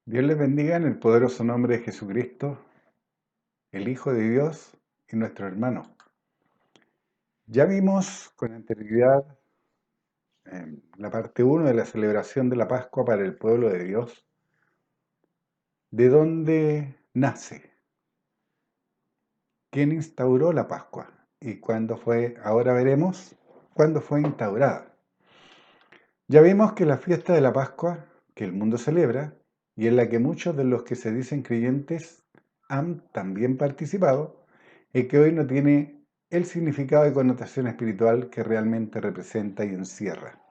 Dios les bendiga en el poderoso nombre de Jesucristo, el Hijo de Dios y nuestro hermano. Ya vimos con anterioridad la parte 1 de la celebración de la Pascua para el pueblo de Dios, de dónde nace, quién instauró la Pascua y cuándo fue, ahora veremos, cuándo fue instaurada. Ya vimos que la fiesta de la Pascua, que el mundo celebra, y en la que muchos de los que se dicen creyentes han también participado, y que hoy no tiene el significado y connotación espiritual que realmente representa y encierra.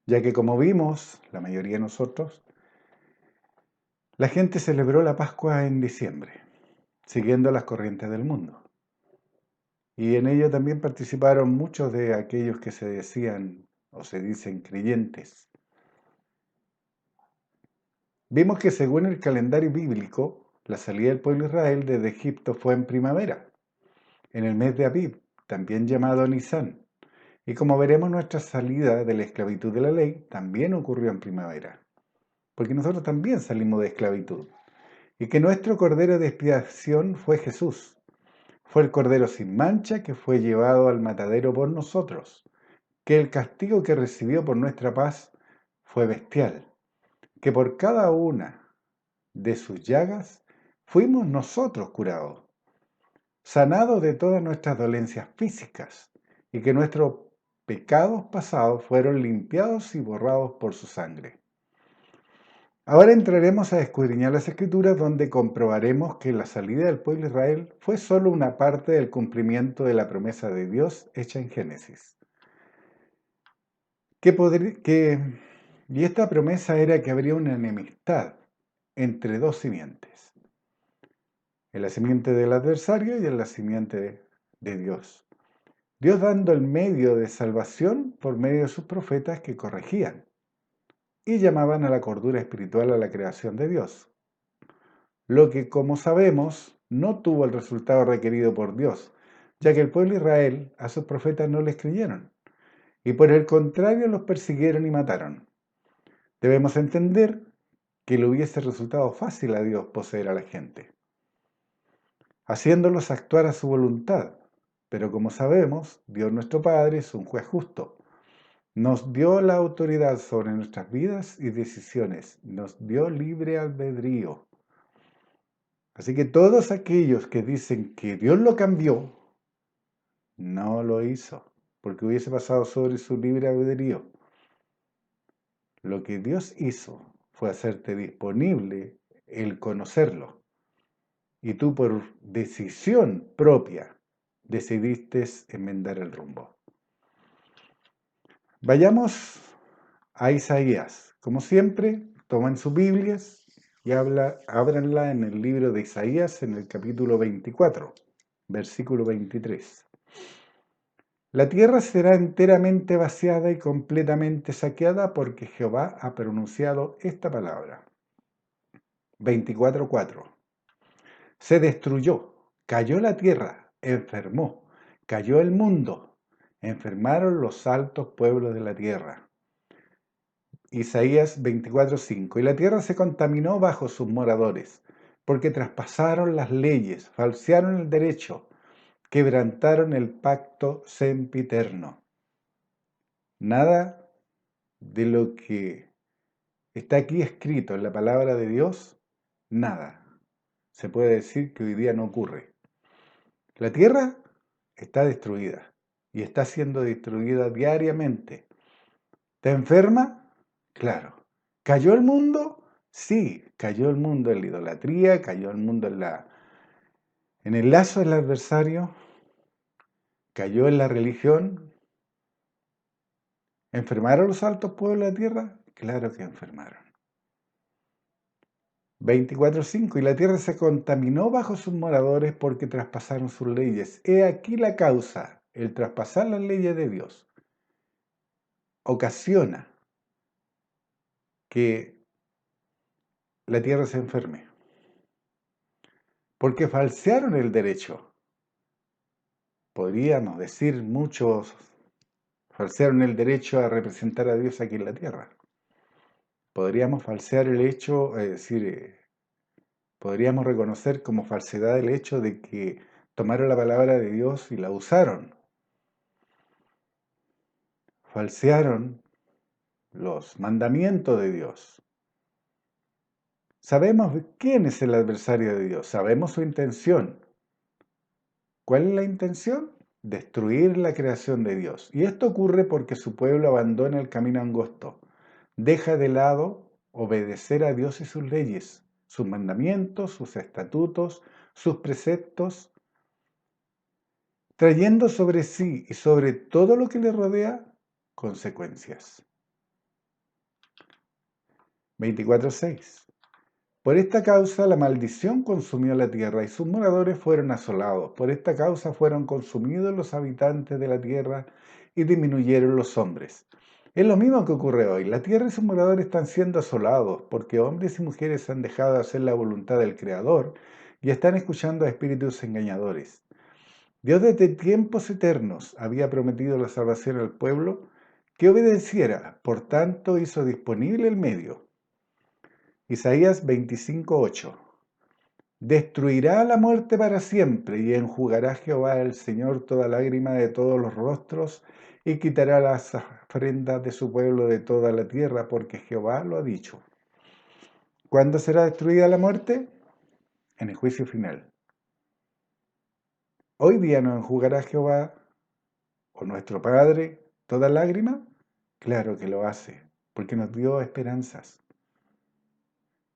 Ya que como vimos, la mayoría de nosotros, la gente celebró la Pascua en diciembre, siguiendo las corrientes del mundo. Y en ello también participaron muchos de aquellos que se decían o se dicen creyentes. Vimos que según el calendario bíblico, la salida del pueblo de Israel desde Egipto fue en primavera, en el mes de Abib, también llamado Nisán. Y como veremos, nuestra salida de la esclavitud de la ley también ocurrió en primavera, porque nosotros también salimos de esclavitud. Y que nuestro cordero de expiación fue Jesús. Fue el cordero sin mancha que fue llevado al matadero por nosotros. Que el castigo que recibió por nuestra paz fue bestial. Que por cada una de sus llagas fuimos nosotros curados, sanados de todas nuestras dolencias físicas, y que nuestros pecados pasados fueron limpiados y borrados por su sangre. Ahora entraremos a escudriñar las Escrituras, donde comprobaremos que la salida del pueblo de Israel fue solo una parte del cumplimiento de la promesa de Dios hecha en Génesis. Y esta promesa era que habría una enemistad entre dos simientes, en la simiente del adversario y en la simiente de Dios. Dios dando el medio de salvación por medio de sus profetas que corregían y llamaban a la cordura espiritual a la creación de Dios. Lo que, como sabemos, no tuvo el resultado requerido por Dios, ya que el pueblo de Israel a sus profetas no les creyeron, y por el contrario los persiguieron y mataron. Debemos entender que le hubiese resultado fácil a Dios poseer a la gente, haciéndolos actuar a su voluntad. Pero como sabemos, Dios nuestro Padre es un juez justo. Nos dio la autoridad sobre nuestras vidas y decisiones. Nos dio libre albedrío. Así que todos aquellos que dicen que Dios lo cambió, no lo hizo, porque hubiese pasado sobre su libre albedrío. Lo que Dios hizo fue hacerte disponible el conocerlo. Y tú por decisión propia decidiste enmendar el rumbo. Vayamos a Isaías. Como siempre, toman sus Biblias y ábranla en el libro de Isaías en el capítulo 24, versículo 23. La tierra será enteramente vaciada y completamente saqueada porque Jehová ha pronunciado esta palabra. 24:4. Se destruyó, cayó la tierra, enfermó, cayó el mundo, enfermaron los altos pueblos de la tierra. Isaías 24:5. Y la tierra se contaminó bajo sus moradores, porque traspasaron las leyes, falsearon el derecho, quebrantaron el pacto sempiterno. Nada de lo que está aquí escrito en la palabra de Dios, nada se puede decir que hoy día no ocurre. La tierra está destruida y está siendo destruida diariamente. ¿Te enferma? Claro. ¿Cayó el mundo? Sí, cayó el mundo en la idolatría, cayó el mundo en el lazo del adversario, cayó en la religión. ¿Enfermaron los altos pueblos de la tierra? Claro que enfermaron. 24:5. Y la tierra se contaminó bajo sus moradores porque traspasaron sus leyes. He aquí la causa, el traspasar las leyes de Dios ocasiona que la tierra se enferme. Porque falsearon el derecho. Podríamos decir muchos falsearon el derecho a representar a Dios aquí en la tierra. Podríamos falsear el hecho, es decir, podríamos reconocer como falsedad el hecho de que tomaron la palabra de Dios y la usaron. Falsearon los mandamientos de Dios. Sabemos quién es el adversario de Dios, sabemos su intención. ¿Cuál es la intención? Destruir la creación de Dios. Y esto ocurre porque su pueblo abandona el camino angosto, deja de lado obedecer a Dios y sus leyes, sus mandamientos, sus estatutos, sus preceptos, trayendo sobre sí y sobre todo lo que le rodea consecuencias. 24:6. Por esta causa la maldición consumió la tierra y sus moradores fueron asolados. Por esta causa fueron consumidos los habitantes de la tierra y disminuyeron los hombres. Es lo mismo que ocurre hoy. La tierra y sus moradores están siendo asolados porque hombres y mujeres han dejado de hacer la voluntad del Creador y están escuchando a espíritus engañadores. Dios desde tiempos eternos había prometido la salvación al pueblo que obedeciera, por tanto hizo disponible el medio. Isaías 25:8. Destruirá la muerte para siempre y enjugará Jehová el Señor toda lágrima de todos los rostros y quitará las ofrendas de su pueblo de toda la tierra, porque Jehová lo ha dicho. ¿Cuándo será destruida la muerte? En el juicio final. ¿Hoy día no enjugará Jehová o nuestro Padre toda lágrima? Claro que lo hace, porque nos dio esperanzas.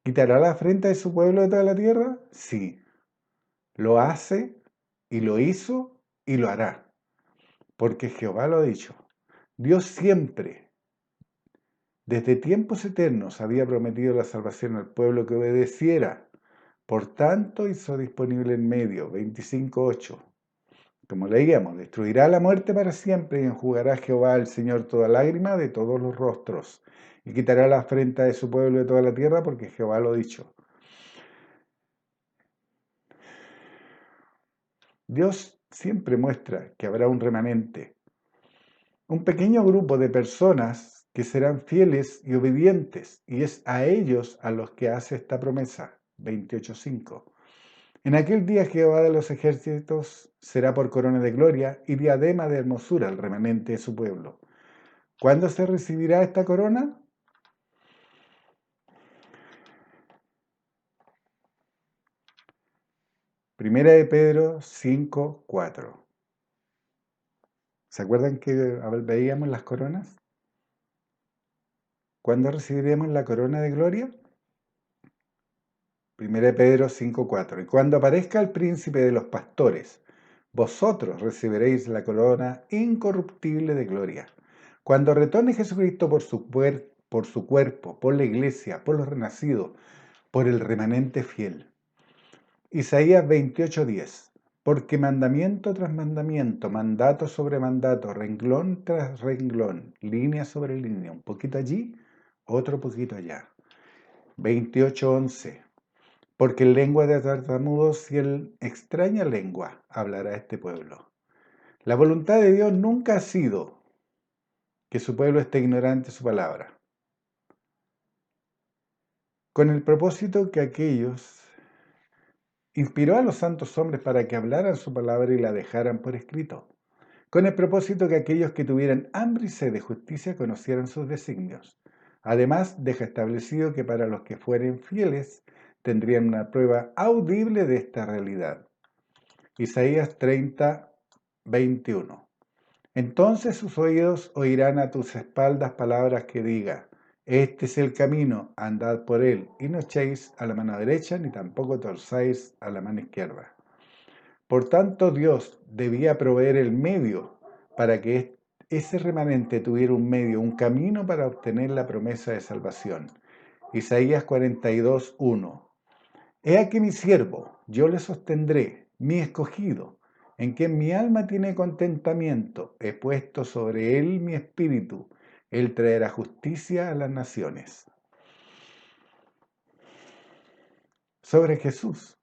¿Quitará la afrenta de su pueblo de toda la tierra? Sí, lo hace y lo hizo y lo hará, porque Jehová lo ha dicho. Dios siempre, desde tiempos eternos, había prometido la salvación al pueblo que obedeciera. Por tanto, hizo disponible en medio, 25:8. Como leíamos, destruirá la muerte para siempre y enjugará Jehová el Señor toda lágrima de todos los rostros y quitará la afrenta de su pueblo de toda la tierra, porque Jehová lo ha dicho. Dios siempre muestra que habrá un remanente, un pequeño grupo de personas que serán fieles y obedientes, y es a ellos a los que hace esta promesa, 28:5. En aquel día Jehová de los ejércitos será por corona de gloria y diadema de hermosura el remanente de su pueblo. ¿Cuándo se recibirá esta corona? Primera de Pedro 5:4. ¿Se acuerdan que veíamos las coronas? ¿Cuándo recibiremos la corona de gloria? Primera de Pedro 5:4. Y cuando aparezca el príncipe de los pastores, vosotros recibiréis la corona incorruptible de gloria. Cuando retorne Jesucristo por su cuerpo, por la iglesia, por los renacidos, por el remanente fiel. Isaías 28:10. Porque mandamiento tras mandamiento, mandato sobre mandato, renglón tras renglón, línea sobre línea, un poquito allí, otro poquito allá. 28:11. Porque en lengua de tartamudos y en extraña lengua hablará este pueblo. La voluntad de Dios nunca ha sido que su pueblo esté ignorante de su palabra, con el propósito que aquellos inspiró a los santos hombres para que hablaran su palabra y la dejaran por escrito, con el propósito que aquellos que tuvieran hambre y sed de justicia conocieran sus designios. Además, deja establecido que para los que fueren fieles tendrían una prueba audible de esta realidad. Isaías 30:21. Entonces sus oídos oirán a tus espaldas palabras que diga, este es el camino, andad por él, y no echéis a la mano derecha, ni tampoco torzáis a la mano izquierda. Por tanto, Dios debía proveer el medio para que ese remanente tuviera un medio, un camino para obtener la promesa de salvación. Isaías 42:1. He aquí mi siervo, yo le sostendré, mi escogido, en quien mi alma tiene contentamiento. He puesto sobre él mi espíritu. Él traerá justicia a las naciones. Sobre Jesús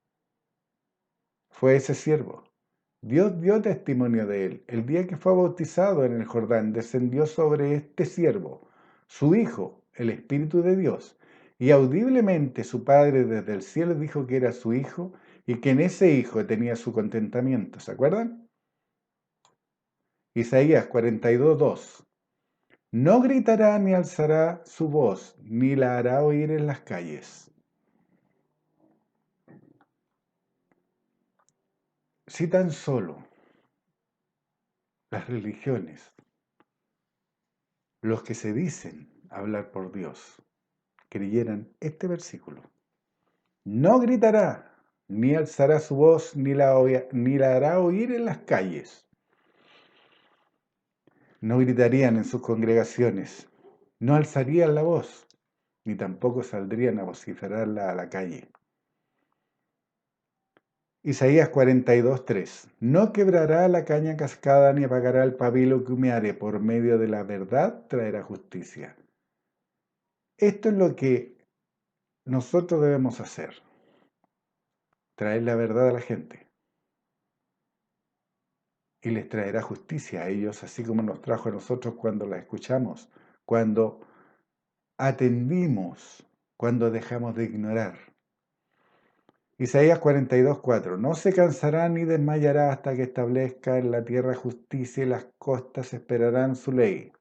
fue ese siervo. Dios dio testimonio de él. El día que fue bautizado en el Jordán, descendió sobre este siervo, su hijo, el Espíritu de Dios, y audiblemente su Padre desde el cielo dijo que era su Hijo y que en ese Hijo tenía su contentamiento. ¿Se acuerdan? Isaías 42:2. No gritará ni alzará su voz, ni la hará oír en las calles. Si tan solo las religiones, los que se dicen hablar por Dios, creyeran este versículo, no gritará, ni alzará su voz, ni la hará oír en las calles. No gritarían en sus congregaciones, no alzarían la voz, ni tampoco saldrían a vociferarla a la calle. Isaías 42:3. No quebrará la caña cascada ni apagará el pabilo que humeare, por medio de la verdad traerá justicia. Esto es lo que nosotros debemos hacer, traer la verdad a la gente. Y les traerá justicia a ellos, así como nos trajo a nosotros cuando la escuchamos, cuando atendimos, cuando dejamos de ignorar. Isaías 42:4. No se cansará ni desmayará hasta que establezca en la tierra justicia y las costas esperarán su ley.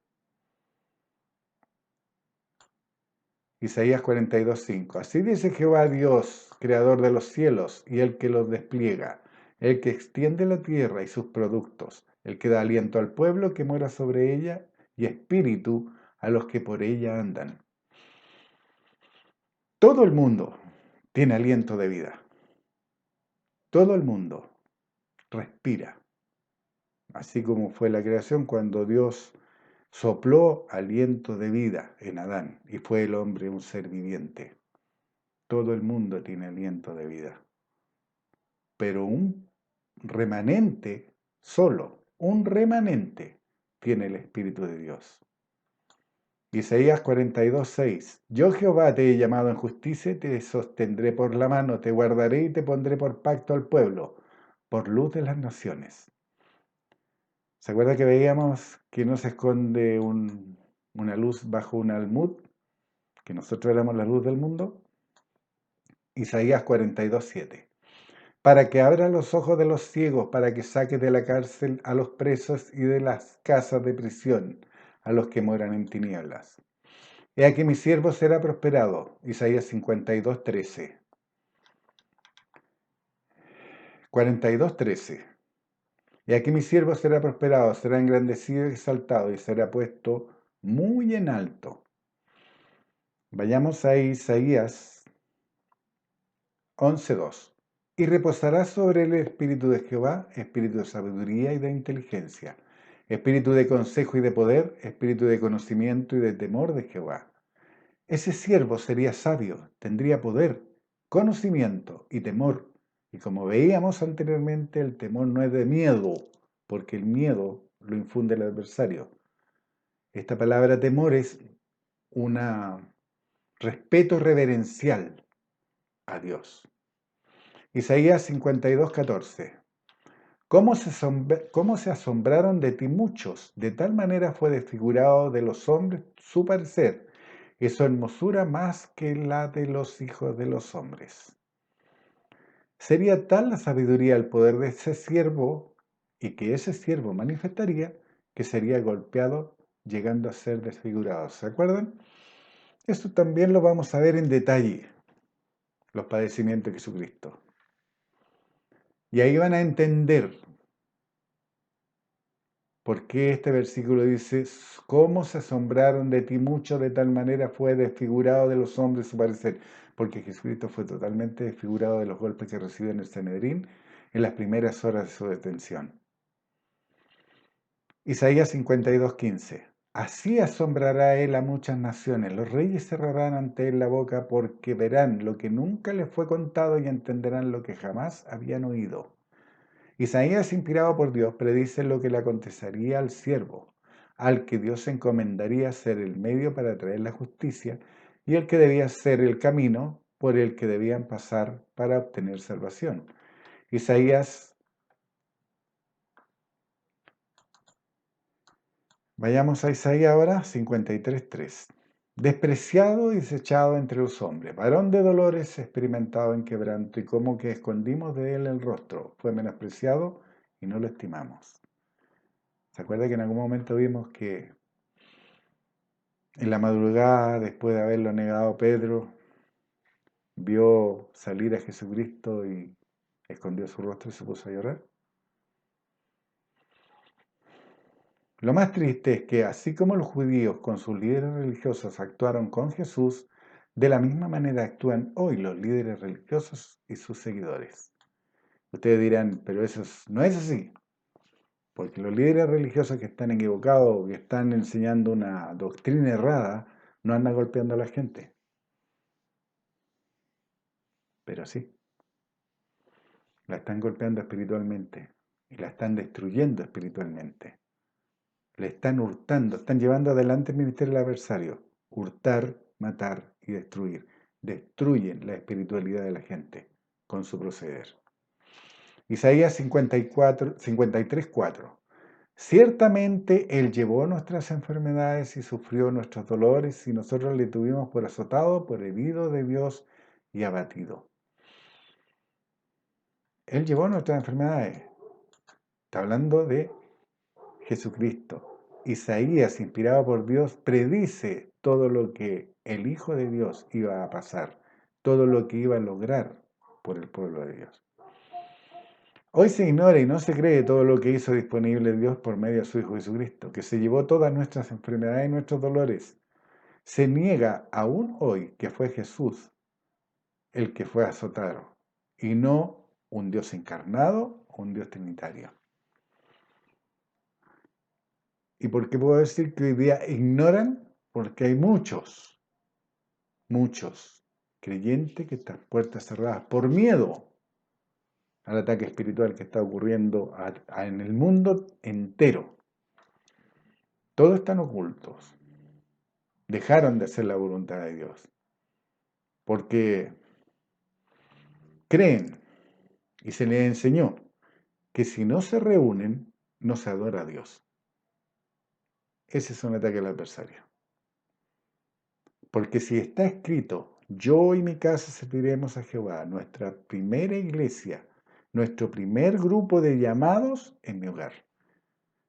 Isaías 42:5. Así dice Jehová Dios, creador de los cielos y el que los despliega, el que extiende la tierra y sus productos, el que da aliento al pueblo que mora sobre ella y espíritu a los que por ella andan. Todo el mundo tiene aliento de vida. Todo el mundo respira. Así como fue la creación cuando Dios sopló aliento de vida en Adán y fue el hombre un ser viviente. Todo el mundo tiene aliento de vida. Pero un remanente, solo un remanente, tiene el Espíritu de Dios. Isaías 42:6. Yo Jehová te he llamado en justicia, te sostendré por la mano, te guardaré y te pondré por pacto al pueblo, por luz de las naciones. ¿Se acuerda que veíamos que no se esconde una luz bajo un almud? Que nosotros éramos la luz del mundo. Isaías 42:7. Para que abra los ojos de los ciegos, para que saque de la cárcel a los presos y de las casas de prisión a los que moran en tinieblas. He aquí mi siervo será prosperado. Isaías 52:13. 42:13. Y aquí mi siervo será prosperado, será engrandecido y exaltado y será puesto muy en alto. Vayamos a Isaías 11:2. Y reposará sobre el espíritu de Jehová, espíritu de sabiduría y de inteligencia, espíritu de consejo y de poder, espíritu de conocimiento y de temor de Jehová. Ese siervo sería sabio, tendría poder, conocimiento y temor. Y como veíamos anteriormente, el temor no es de miedo, porque el miedo lo infunde el adversario. Esta palabra temor es un respeto reverencial a Dios. Isaías 52:14. ¿Cómo se asombraron de ti muchos? De tal manera fue desfigurado de los hombres su parecer, y su hermosura más que la de los hijos de los hombres. Sería tal la sabiduría, el poder de ese siervo, y que ese siervo manifestaría, que sería golpeado, llegando a ser desfigurado. ¿Se acuerdan? Esto también lo vamos a ver en detalle, los padecimientos de Jesucristo. Y ahí van a entender por qué este versículo dice, ¿cómo se asombraron de ti mucho? De tal manera fue desfigurado de los hombres su parecer. Porque Jesucristo fue totalmente desfigurado de los golpes que recibió en el Sanedrín en las primeras horas de su detención. Isaías 52:15. Así asombrará él a muchas naciones. Los reyes cerrarán ante él la boca porque verán lo que nunca les fue contado y entenderán lo que jamás habían oído. Isaías, inspirado por Dios, predice lo que le acontecería al siervo, al que Dios encomendaría ser el medio para traer la justicia y el que debía ser el camino por el que debían pasar para obtener salvación. Isaías, vayamos a Isaías ahora, 53:3. despreciado y desechado entre los hombres, varón de dolores, experimentado en quebranto, y como que escondimos de él el rostro, fue menospreciado y no lo estimamos. ¿Se acuerda que en algún momento vimos que en la madrugada, después de haberlo negado Pedro, vio salir a Jesucristo y escondió su rostro y se puso a llorar? Lo más triste es que así como los judíos con sus líderes religiosos actuaron con Jesús, de la misma manera actúan hoy los líderes religiosos y sus seguidores. Ustedes dirán, pero no es así, porque los líderes religiosos que están equivocados, que están enseñando una doctrina errada, no andan golpeando a la gente. Pero sí, la están golpeando espiritualmente y la están destruyendo espiritualmente. Le están hurtando, están llevando adelante el ministerio del adversario. Hurtar, matar y destruir. Destruyen la espiritualidad de la gente con su proceder. Isaías 53:4. Ciertamente Él llevó nuestras enfermedades y sufrió nuestros dolores, y nosotros le tuvimos por azotado, por herido de Dios y abatido. Él llevó nuestras enfermedades. Está hablando de Jesucristo. Isaías, inspirado por Dios, predice todo lo que el Hijo de Dios iba a pasar, todo lo que iba a lograr por el pueblo de Dios. Hoy se ignora y no se cree todo lo que hizo disponible Dios por medio de su Hijo Jesucristo, que se llevó todas nuestras enfermedades y nuestros dolores. Se niega aún hoy que fue Jesús el que fue azotado y no un Dios encarnado o un Dios trinitario. ¿Y por qué puedo decir que hoy día ignoran? Porque hay muchos creyentes que están puertas cerradas por miedo al ataque espiritual que está ocurriendo en el mundo entero. Todos están ocultos. Dejaron de hacer la voluntad de Dios. Porque creen y se les enseñó que si no se reúnen, no se adora a Dios. Ese es un ataque al adversario. Porque si está escrito, yo y mi casa serviremos a Jehová, nuestra primera iglesia, nuestro primer grupo de llamados en mi hogar.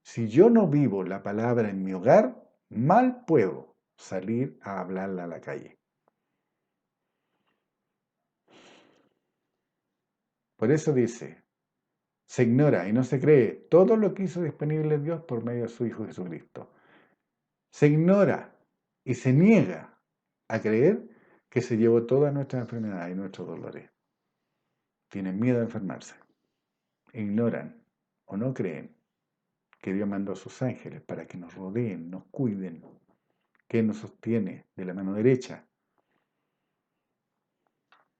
Si yo no vivo la palabra en mi hogar, mal puedo salir a hablarla a la calle. Por eso dice, se ignora y no se cree todo lo que hizo disponible Dios por medio de su Hijo Jesucristo. Se ignora y se niega a creer que se llevó todas nuestras enfermedades y nuestros dolores. Tienen miedo a enfermarse. Ignoran o no creen que Dios mandó a sus ángeles para que nos rodeen, nos cuiden, que nos sostiene de la mano derecha.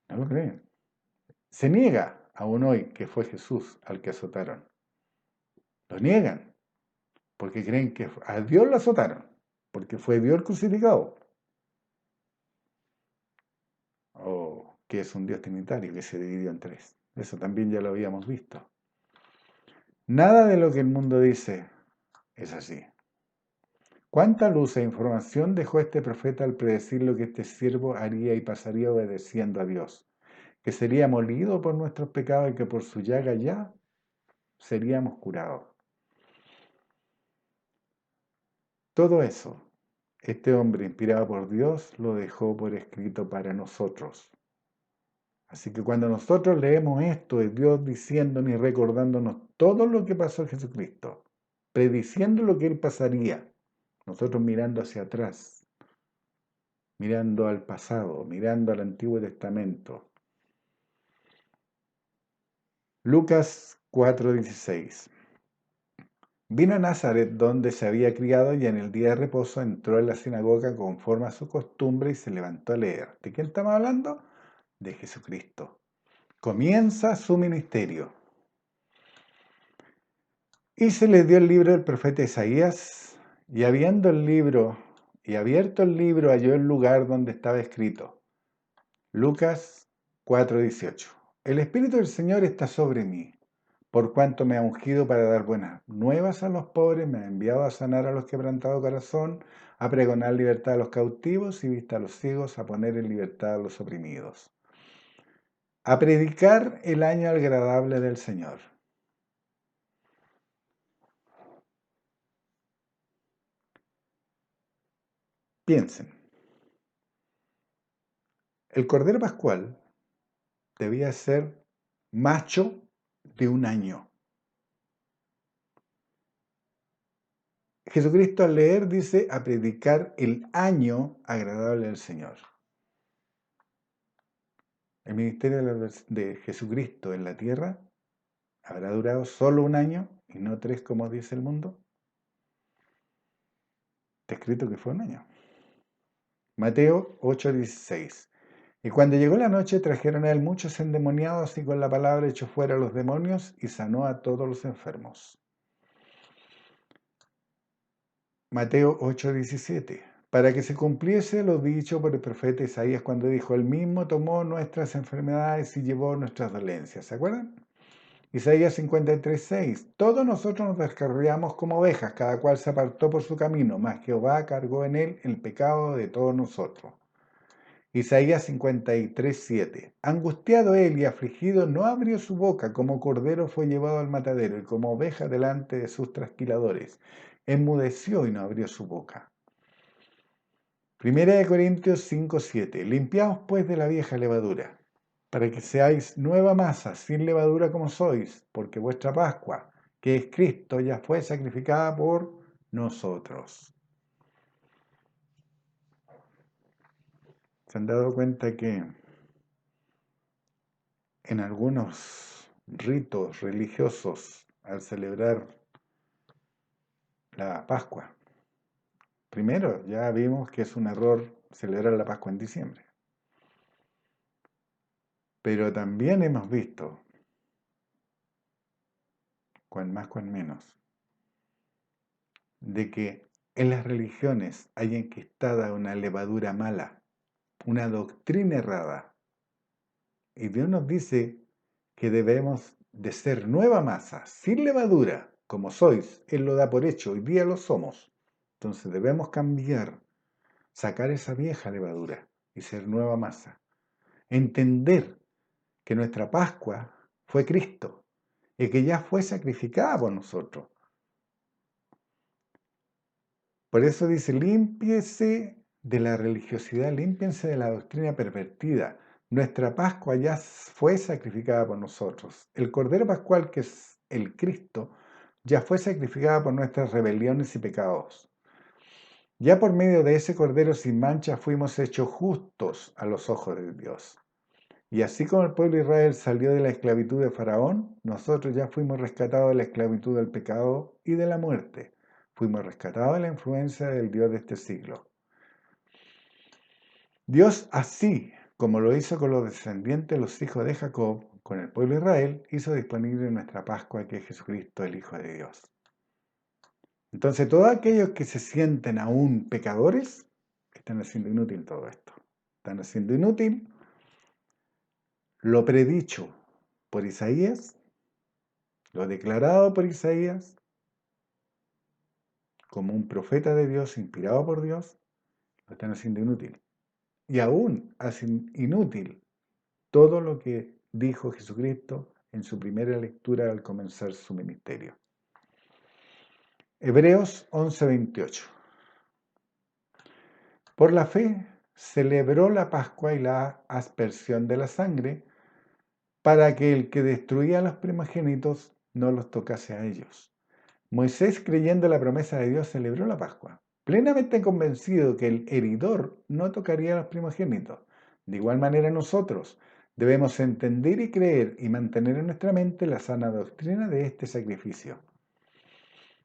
No lo creen. Se niega aún hoy que fue Jesús al que azotaron. Lo niegan porque creen que a Dios lo azotaron, porque fue Dios el crucificado. O que es un Dios trinitario que se dividió en tres. Eso también ya lo habíamos visto. Nada de lo que el mundo dice es así. ¿Cuánta luz e información dejó este profeta al predecir lo que este siervo haría y pasaría obedeciendo a Dios? Que sería molido por nuestros pecados y que por su llaga ya seríamos curados. Todo eso, este hombre inspirado por Dios lo dejó por escrito para nosotros. Así que cuando nosotros leemos esto, es Dios diciéndonos y recordándonos todo lo que pasó en Jesucristo, prediciendo lo que Él pasaría, nosotros mirando hacia atrás, mirando al pasado, mirando al Antiguo Testamento. Lucas 4:16. Vino a Nazaret, donde se había criado, y en el día de reposo entró en la sinagoga conforme a su costumbre y se levantó a leer. ¿De quién estamos hablando? De Jesucristo. Comienza su ministerio. Y se le dio el libro del profeta Isaías, y abierto el libro, halló el lugar donde estaba escrito. Lucas 4:18. El Espíritu del Señor está sobre mí, por cuanto me ha ungido para dar buenas nuevas a los pobres, me ha enviado a sanar a los quebrantados de corazón, a pregonar libertad a los cautivos y vista a los ciegos, a poner en libertad a los oprimidos, a predicar el año agradable del Señor. Piensen, el Cordero Pascual debía ser macho de 1 año. Jesucristo al leer dice a predicar el año agradable del Señor. El ministerio de Jesucristo en la tierra habrá durado solo 1 año y no 3 como dice el mundo. Está escrito que fue 1 año. Mateo 8:16. Y cuando llegó la noche trajeron a él muchos endemoniados y con la palabra echó fuera a los demonios y sanó a todos los enfermos. Mateo 8:17. Para que se cumpliese lo dicho por el profeta Isaías cuando dijo, él mismo tomó nuestras enfermedades y llevó nuestras dolencias. ¿Se acuerdan? Isaías 53:6. Todos nosotros nos descarriamos como ovejas, cada cual se apartó por su camino, mas Jehová cargó en él el pecado de todos nosotros. Isaías 53:7. Angustiado él y afligido, no abrió su boca, como cordero fue llevado al matadero, y como oveja delante de sus trasquiladores. Enmudeció y no abrió su boca. Primera de Corintios 5:7. Limpiaos pues de la vieja levadura, para que seáis nueva masa, sin levadura como sois, porque vuestra Pascua, que es Cristo, ya fue sacrificada por nosotros. ¿Se han dado cuenta que en algunos ritos religiosos al celebrar la Pascua, primero ya vimos que es un error celebrar la Pascua en diciembre, pero también hemos visto, cuan más, cuan menos, de que en las religiones hay enquistada una levadura mala, una doctrina errada. Y Dios nos dice que debemos de ser nueva masa, sin levadura, como sois. Él lo da por hecho, hoy día lo somos. Entonces debemos cambiar, sacar esa vieja levadura y ser nueva masa. Entender que nuestra Pascua fue Cristo y que ya fue sacrificada por nosotros. Por eso dice, límpiese de la religiosidad, límpiense de la doctrina pervertida. Nuestra Pascua ya fue sacrificada por nosotros. El Cordero Pascual, que es el Cristo, ya fue sacrificada por nuestras rebeliones y pecados. Ya por medio de ese Cordero sin mancha fuimos hechos justos a los ojos de Dios. Y así como el pueblo de Israel salió de la esclavitud de Faraón, nosotros ya fuimos rescatados de la esclavitud del pecado y de la muerte. Fuimos rescatados de la influencia del Dios de este siglo. Dios, así como lo hizo con los descendientes de los hijos de Jacob, con el pueblo de Israel, hizo disponible nuestra Pascua, que es Jesucristo, el Hijo de Dios. Entonces, todos aquellos que se sienten aún pecadores, están haciendo inútil todo esto. Están haciendo inútil lo predicho por Isaías, lo declarado por Isaías, como un profeta de Dios, inspirado por Dios, lo están haciendo inútil. Y aún hacen inútil todo lo que dijo Jesucristo en su primera lectura al comenzar su ministerio. Hebreos 11:28. Por la fe celebró la Pascua y la aspersión de la sangre, para que el que destruía a los primogénitos no los tocase a ellos. Moisés, creyendo la promesa de Dios, celebró la Pascua, plenamente convencido que el heridor no tocaría a los primogénitos. De igual manera nosotros debemos entender y creer y mantener en nuestra mente la sana doctrina de este sacrificio.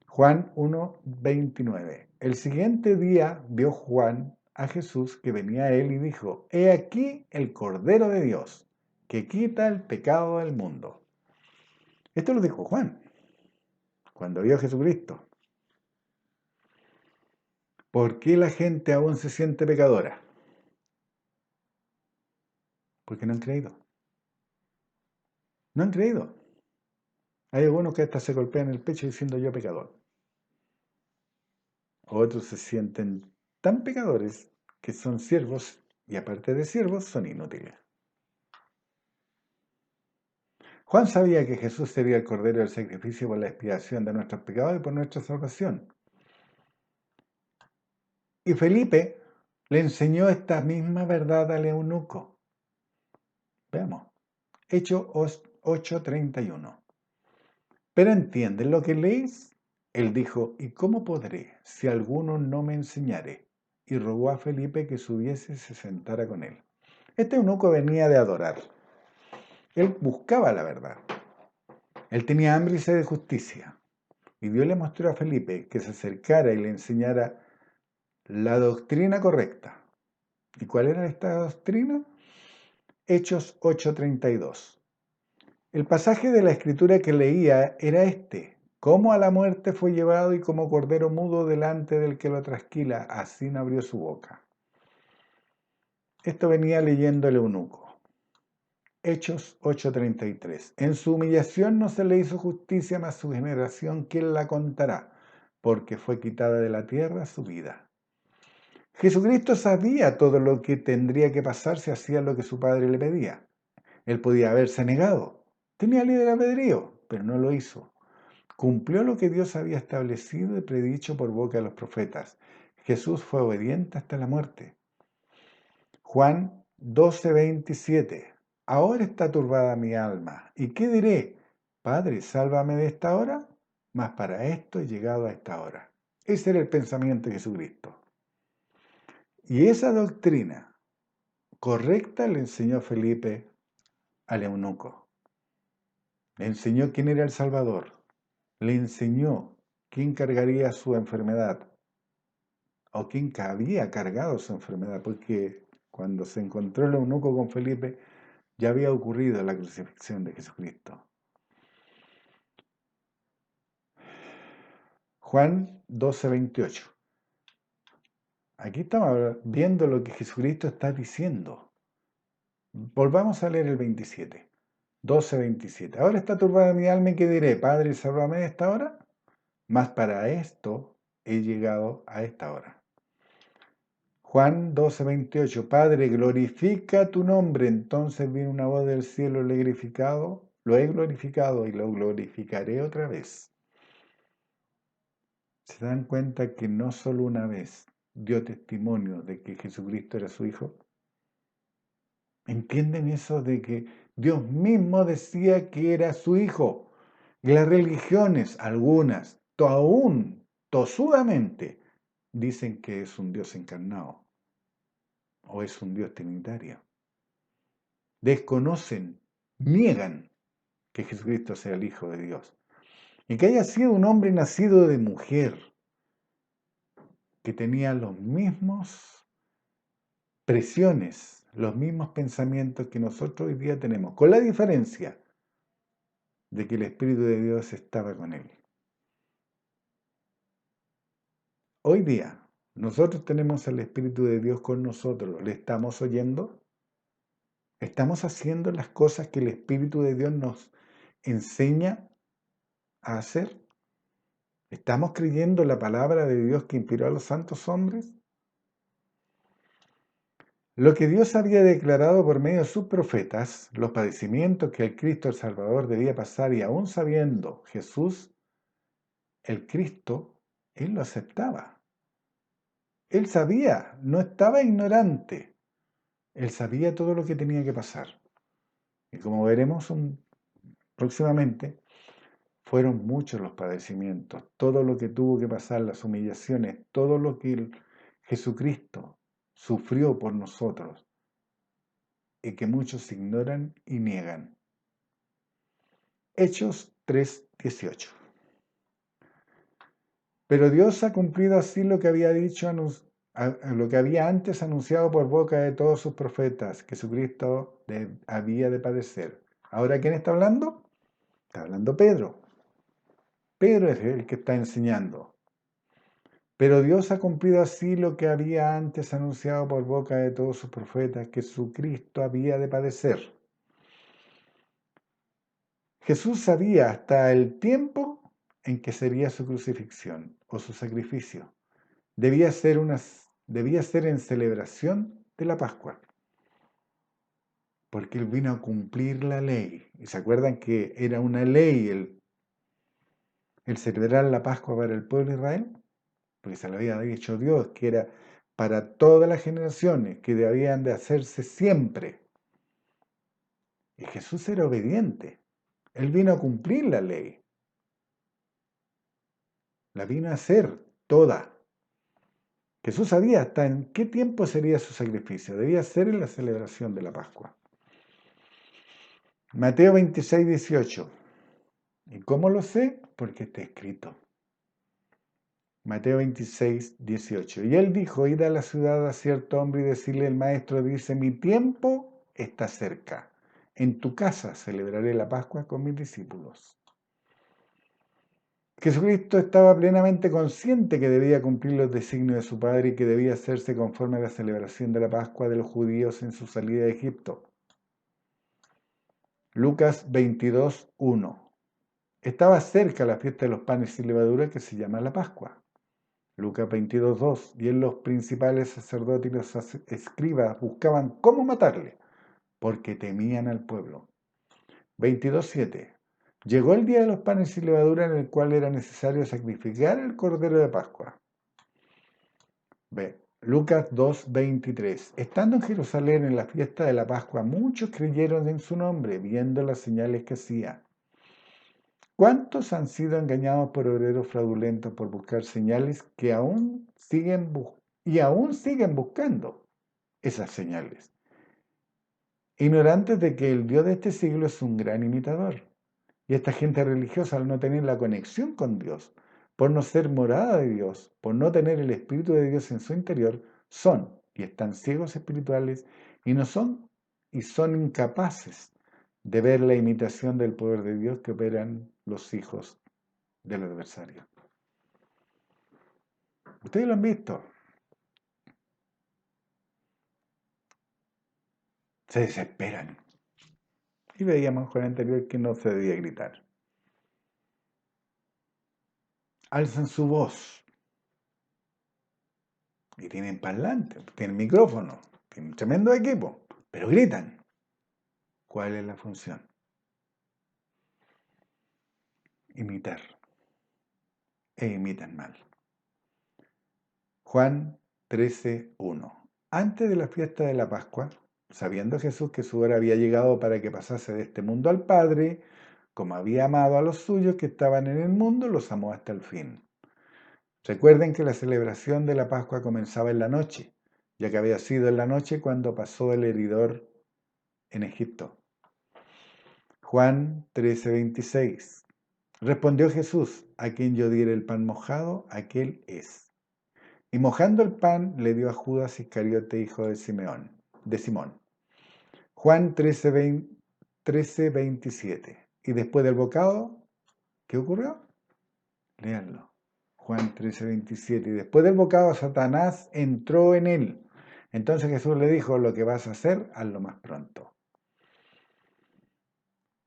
Juan 1:29. El siguiente día vio Juan a Jesús que venía a él y dijo, he aquí el Cordero de Dios, que quita el pecado del mundo. Esto lo dijo Juan cuando vio a Jesucristo. ¿Por qué la gente aún se siente pecadora? Porque no han creído. No han creído. Hay algunos que hasta se golpean el pecho diciendo yo pecador. Otros se sienten tan pecadores que son siervos y aparte de siervos son inútiles. Juan sabía que Jesús sería el Cordero del sacrificio por la expiación de nuestros pecados y por nuestra salvación. Y Felipe le enseñó esta misma verdad al eunuco. Veamos, Hechos 8:31. Pero ¿entienden lo que leéis? Él dijo, ¿y cómo podré si alguno no me enseñare? Y rogó a Felipe que subiese y se sentara con él. Este eunuco venía de adorar. Él buscaba la verdad. Él tenía hambre y sed de justicia. Y Dios le mostró a Felipe que se acercara y le enseñara la doctrina correcta. ¿Y cuál era esta doctrina? Hechos 8:32. El pasaje de la escritura que leía era este: cómo a la muerte fue llevado y como cordero mudo delante del que lo trasquila, así no abrió su boca. Esto venía leyendo el eunuco. Hechos 8:33. En su humillación no se le hizo justicia, mas su generación, ¿quién la contará? Porque fue quitada de la tierra su vida. Jesucristo sabía todo lo que tendría que pasar si hacía lo que su padre le pedía. Él podía haberse negado. Tenía libre albedrío, pero no lo hizo. Cumplió lo que Dios había establecido y predicho por boca de los profetas. Jesús fue obediente hasta la muerte. Juan 12:27. Ahora está turbada mi alma. ¿Y qué diré? Padre, sálvame de esta hora. Mas para esto he llegado a esta hora. Ese era el pensamiento de Jesucristo. Y esa doctrina correcta le enseñó Felipe al eunuco. Le enseñó quién era el Salvador. Le enseñó quién cargaría su enfermedad o quién había cargado su enfermedad, porque cuando se encontró el eunuco con Felipe ya había ocurrido la crucifixión de Jesucristo. Juan 12:28. Aquí estamos viendo lo que Jesucristo está diciendo. Volvamos a leer el 27. 12:27. Ahora está turbada mi alma y ¿qué diré? Padre, sálvame de esta hora. Mas para esto he llegado a esta hora. Juan 12:28. Padre, glorifica tu nombre. Entonces vino una voz del cielo, lo he glorificado y lo glorificaré otra vez. ¿Se dan cuenta que no solo una vez dio testimonio de que Jesucristo era su Hijo? ¿Entienden eso de que Dios mismo decía que era su Hijo? Y las religiones, algunas, aún tosudamente, dicen que es un Dios encarnado o es un Dios trinitario. Desconocen, niegan que Jesucristo sea el Hijo de Dios y que haya sido un hombre nacido de mujer, que tenía los mismos presiones, los mismos pensamientos que nosotros hoy día tenemos, con la diferencia de que el Espíritu de Dios estaba con él. Hoy día, nosotros tenemos al Espíritu de Dios con nosotros. ¿Le estamos oyendo? ¿Estamos haciendo las cosas que el Espíritu de Dios nos enseña a hacer? ¿Estamos creyendo la palabra de Dios que inspiró a los santos hombres? Lo que Dios había declarado por medio de sus profetas, los padecimientos que el Cristo el Salvador debía pasar, y aún sabiendo Jesús, el Cristo, él lo aceptaba. Él sabía, no estaba ignorante. Él sabía todo lo que tenía que pasar. Y como veremos próximamente, fueron muchos los padecimientos, todo lo que tuvo que pasar, las humillaciones, todo lo que Jesucristo sufrió por nosotros y que muchos ignoran y niegan. Hechos 3:18. Pero Dios ha cumplido así lo que había dicho, lo que había antes anunciado por boca de todos sus profetas, que Jesucristo había de padecer. ¿Ahora quién está hablando? Está hablando Pedro. Pedro es el que está enseñando. Pero Dios ha cumplido así lo que había antes anunciado por boca de todos sus profetas, que Jesucristo había de padecer. Jesús sabía hasta el tiempo en que sería su crucifixión o su sacrificio. Debía ser debía ser en celebración de la Pascua, porque Él vino a cumplir la ley. ¿Y se acuerdan que era una ley el celebrar la Pascua para el pueblo de Israel? Porque se lo había dicho Dios, que era para todas las generaciones, que debían de hacerse siempre. Y Jesús era obediente. Él vino a cumplir la ley. La vino a hacer toda. Jesús sabía hasta en qué tiempo sería su sacrificio. Debía ser en la celebración de la Pascua. Mateo 26, 18. ¿Y cómo lo sé? Porque está escrito. Mateo 26, 18. Y él dijo, id a la ciudad a cierto hombre y decirle, el maestro dice, mi tiempo está cerca. En tu casa celebraré la Pascua con mis discípulos. Jesucristo estaba plenamente consciente que debía cumplir los designios de su Padre y que debía hacerse conforme a la celebración de la Pascua de los judíos en su salida de Egipto. Lucas 22, 1. Estaba cerca la fiesta de los panes sin levadura que se llama la Pascua. Lucas 22, 2. Y en los principales sacerdotes y los escribas buscaban cómo matarle, porque temían al pueblo. 22, 7. Llegó el día de los panes sin levadura en el cual era necesario sacrificar el cordero de Pascua. B. Lucas 2, 23. Estando en Jerusalén en la fiesta de la Pascua, muchos creyeron en su nombre, viendo las señales que hacía. ¿Cuántos han sido engañados por obreros fraudulentos por buscar señales que aún siguen buscando esas señales? Ignorantes de que el Dios de este siglo es un gran imitador. Y esta gente religiosa, al no tener la conexión con Dios, por no ser morada de Dios, por no tener el Espíritu de Dios en su interior, son y están ciegos espirituales y son incapaces de ver la imitación del poder de Dios que operan los hijos del adversario. Ustedes lo han visto. Se desesperan. Y veíamos con el anterior que no se debía gritar. Alzan su voz. Y tienen parlante, tienen micrófono, tienen un tremendo equipo, pero gritan. ¿Cuál es la función? Imitar. E imitan mal. Juan 13:1. Antes de la fiesta de la Pascua, sabiendo Jesús que su hora había llegado para que pasase de este mundo al Padre, como había amado a los suyos que estaban en el mundo, los amó hasta el fin. Recuerden que la celebración de la Pascua comenzaba en la noche, ya que había sido en la noche cuando pasó el heridor en Egipto. Juan 13:26. Respondió Jesús, a quien yo diere el pan mojado, aquel es. Y mojando el pan le dio a Judas Iscariote, hijo de Simón. Juan 13:27. Y después del bocado, ¿qué ocurrió? Léanlo. Juan 13:27. Y después del bocado, Satanás entró en él. Entonces Jesús le dijo, lo que vas a hacer, hazlo más pronto.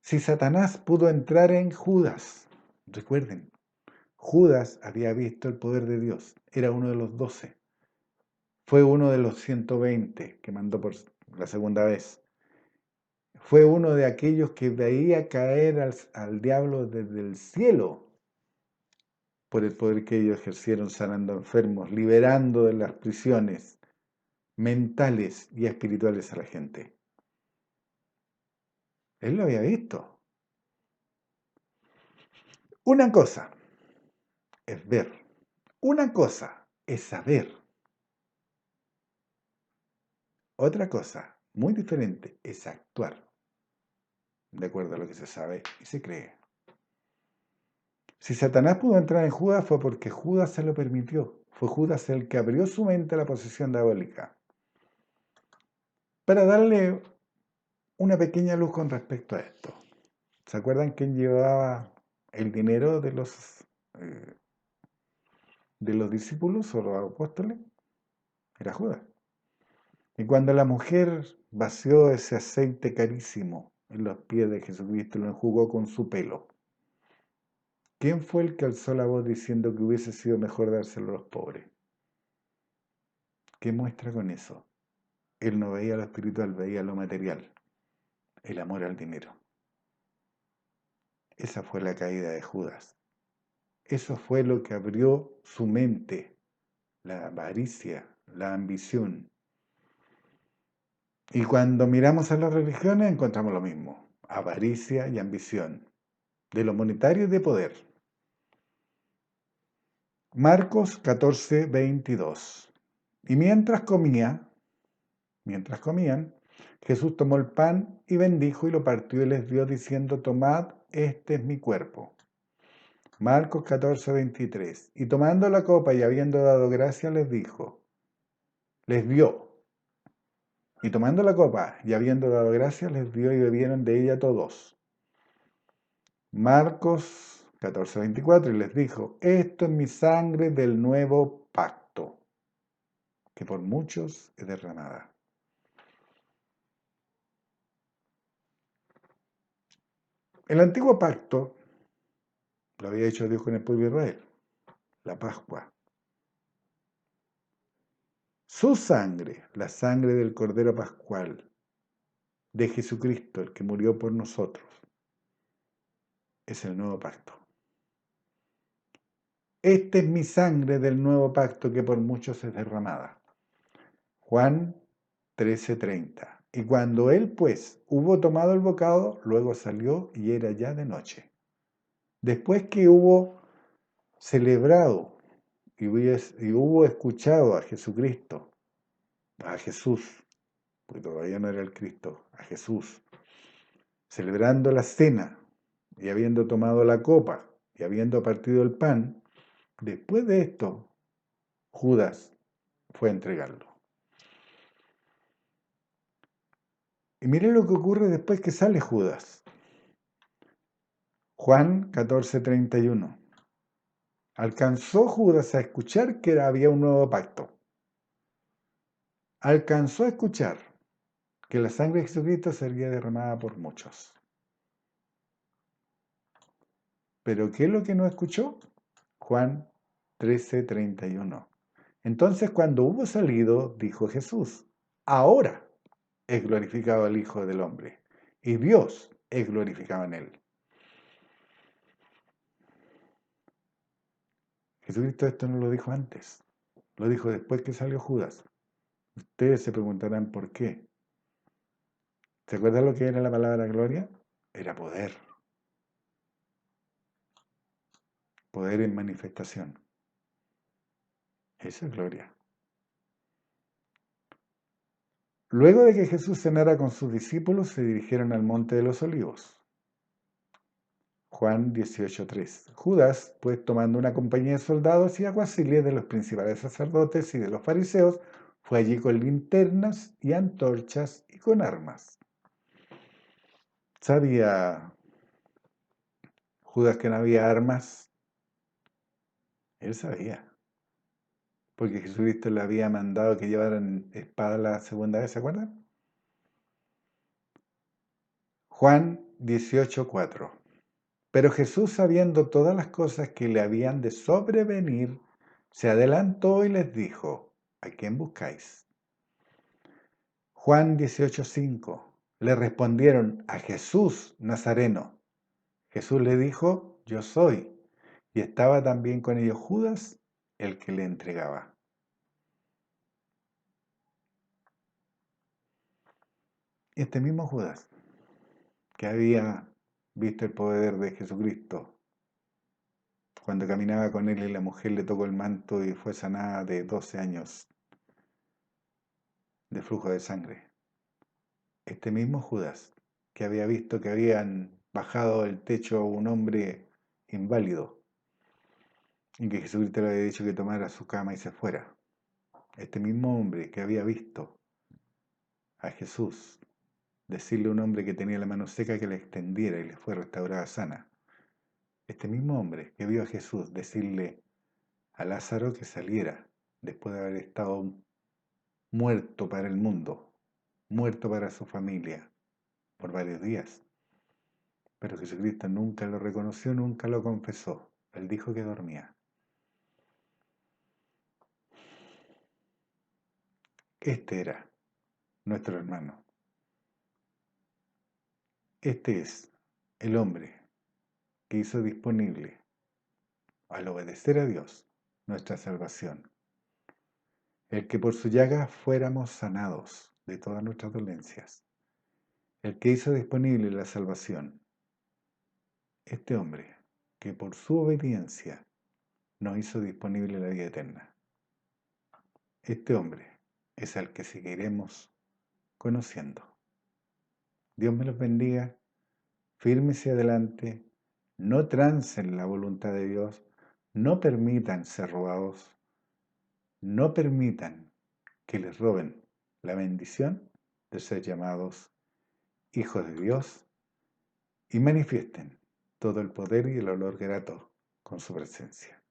Si Satanás pudo entrar en Judas, recuerden, Judas había visto el poder de Dios, era uno de los 12, fue uno de los 120 que mandó por la segunda vez, fue uno de aquellos que veía caer al diablo desde el cielo por el poder que ellos ejercieron sanando enfermos, liberando de las prisiones mentales y espirituales a la gente. Él lo había visto. Una cosa es ver, una cosa es saber. Otra cosa muy diferente es actuar de acuerdo a lo que se sabe y se cree. Si Satanás pudo entrar en Judas fue porque Judas se lo permitió. Fue Judas el que abrió su mente a la posesión diabólica. Para darle una pequeña luz con respecto a esto. ¿Se acuerdan quién llevaba el dinero de los discípulos o los apóstoles? Era Judas. Y cuando la mujer vació ese aceite carísimo en los pies de Jesucristo y lo enjugó con su pelo, ¿quién fue el que alzó la voz diciendo que hubiese sido mejor dárselo a los pobres? ¿Qué muestra con eso? Él no veía lo espiritual, veía lo material, el amor al dinero. Esa fue la caída de Judas. Eso fue lo que abrió su mente, la avaricia, la ambición. Y cuando miramos a las religiones encontramos lo mismo, avaricia y ambición, de lo monetario y de poder. Marcos 14, 22. Y mientras comían, Jesús tomó el pan y bendijo y lo partió y les dio diciendo, tomad, este es mi cuerpo. Marcos 14, 23. Y tomando la copa y habiendo dado gracias les dio. Y tomando la copa y habiendo dado gracias, les dio y bebieron de ella todos. Marcos 14, 24. Y les dijo, esto es mi sangre del nuevo pacto, que por muchos es derramada. El antiguo pacto lo había hecho Dios con el pueblo de Israel, la Pascua. Su sangre, la sangre del Cordero Pascual, de Jesucristo, el que murió por nosotros, es el nuevo pacto. Esta es mi sangre del nuevo pacto que por muchos es derramada. Juan 13:30. Y cuando él, pues, hubo tomado el bocado, luego salió y era ya de noche. Después que hubo celebrado y hubo escuchado a Jesucristo, a Jesús, porque todavía no era el Cristo, a Jesús, celebrando la cena y habiendo tomado la copa y habiendo partido el pan, después de esto, Judas fue a entregarlo. Y mire lo que ocurre después que sale Judas. Juan 14:31. Alcanzó Judas a escuchar que había un nuevo pacto. Alcanzó a escuchar que la sangre de Jesucristo sería derramada por muchos. ¿Pero qué es lo que no escuchó? Juan 13:31. Entonces cuando hubo salido, dijo Jesús, ahora es glorificado el Hijo del Hombre, y Dios es glorificado en él. Jesucristo esto no lo dijo antes, lo dijo después que salió Judas. Ustedes se preguntarán por qué. ¿Se acuerdan lo que era la palabra gloria? Era poder. Poder en manifestación. Eso es gloria. Luego de que Jesús cenara con sus discípulos, se dirigieron al monte de los olivos. Juan 18:3. Judas, pues tomando una compañía de soldados y aguaciles de los principales sacerdotes y de los fariseos, fue allí con linternas y antorchas y con armas. ¿Sabía Judas que no había armas? Él sabía, porque Jesucristo le había mandado que llevaran espada la segunda vez, ¿se acuerdan? Juan 18:4. Pero Jesús, sabiendo todas las cosas que le habían de sobrevenir, se adelantó y les dijo, ¿a quién buscáis? Juan 18:5. Le respondieron, a Jesús Nazareno. Jesús le dijo, yo soy. Y estaba también con ellos Judas, el que le entregaba. Este mismo Judas, que había visto el poder de Jesucristo, cuando caminaba con él y la mujer le tocó el manto y fue sanada de 12 años de flujo de sangre. Este mismo Judas, que había visto que habían bajado del techo a un hombre inválido y que Jesucristo le había dicho que tomara su cama y se fuera. Este mismo hombre que había visto a Jesús decirle a un hombre que tenía la mano seca que le extendiera y le fue restaurada sana. Este mismo hombre que vio a Jesús decirle a Lázaro que saliera después de haber estado muerto para el mundo, muerto para su familia por varios días. Pero Jesucristo nunca lo reconoció, nunca lo confesó. Él dijo que dormía. Este era nuestro hermano. Este es el hombre que hizo disponible, al obedecer a Dios, nuestra salvación. El que por su llaga fuéramos sanados de todas nuestras dolencias. El que hizo disponible la salvación. Este hombre que por su obediencia nos hizo disponible la vida eterna. Este hombre es al que seguiremos conociendo. Dios me los bendiga. Fírmese adelante. No trancen la voluntad de Dios. No permitan ser robados. No permitan que les roben la bendición de ser llamados hijos de Dios y manifiesten todo el poder y el olor grato con su presencia.